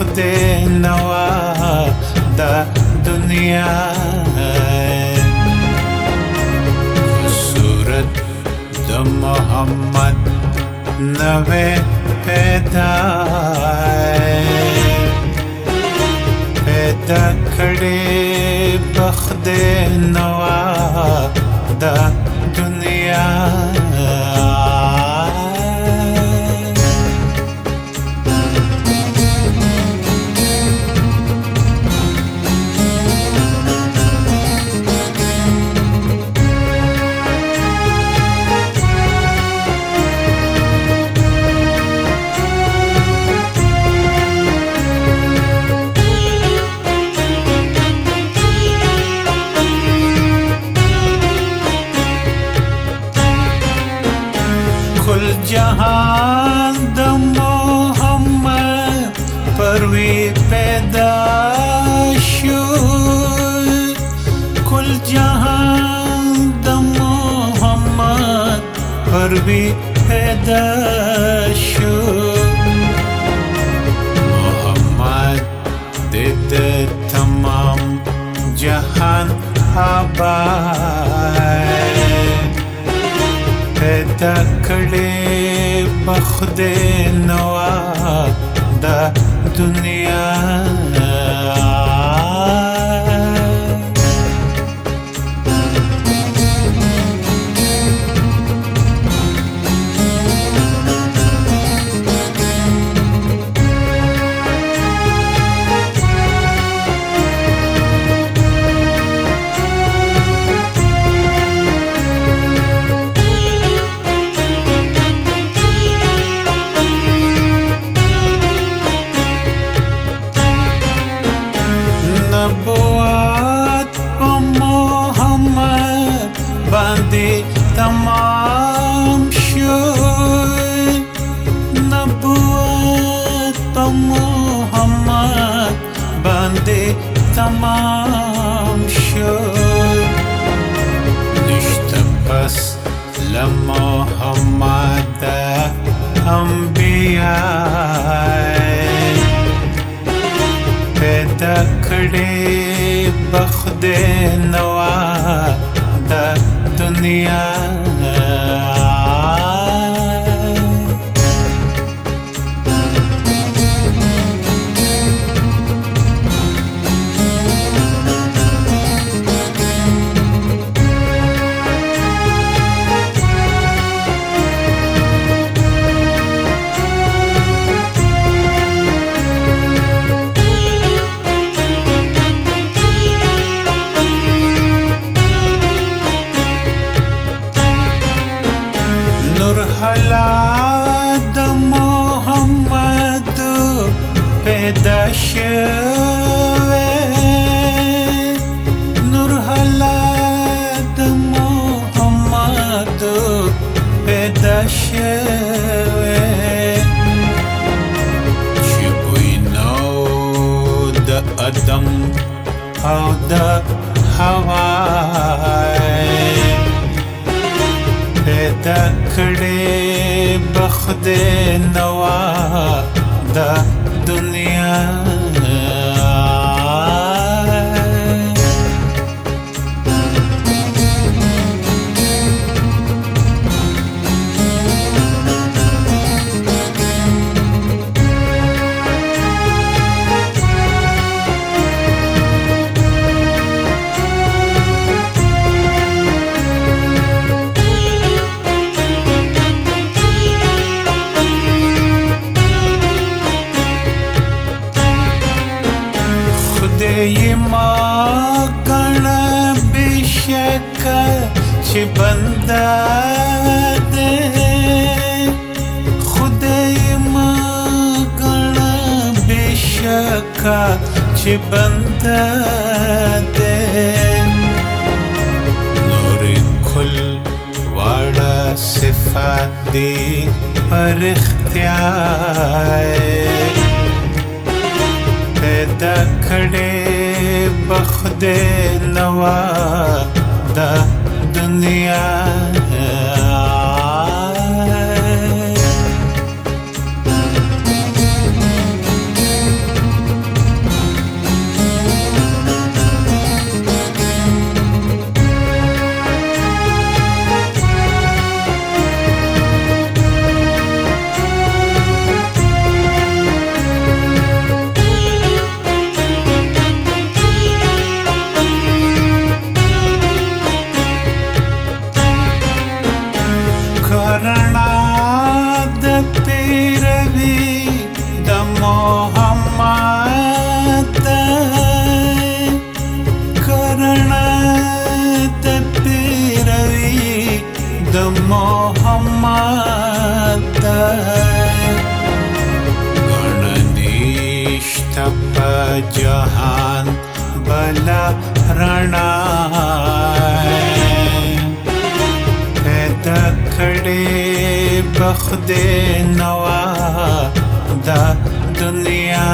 بخدي نوا دا دنیا صورت د محمد نوے پیدا کړي بخدي نوا دا دنیا जहां द मोहम्मद परवी पैदा शो कुल जहां द मोहम्मद परवी पैदा शो मोहम्मद दे तमाम जहान आबाद پیدا کړي بخدي نوا دا دنیا نبوات محمد باندې تمام شو نبوات محمد باندې تمام شو نشته پس لمحمد انبیاء پیدا کړي بخدي نوا دا دنیا حالات محمد پیدا شوه نور حالات محمد پیدا شوه چې وینو د ادم او د حوا پیدا کړي بخدي نوا دا دنیا ما کړه بشک چې بندا دې خدای ما کړه بشک چې بندا دې نور کل واړه صفات دې پر اختیار پیدا کړي بخدي نوا دا دنیا जहान बला राणा पैदा खड़े बखुदे नवा दा दुनिया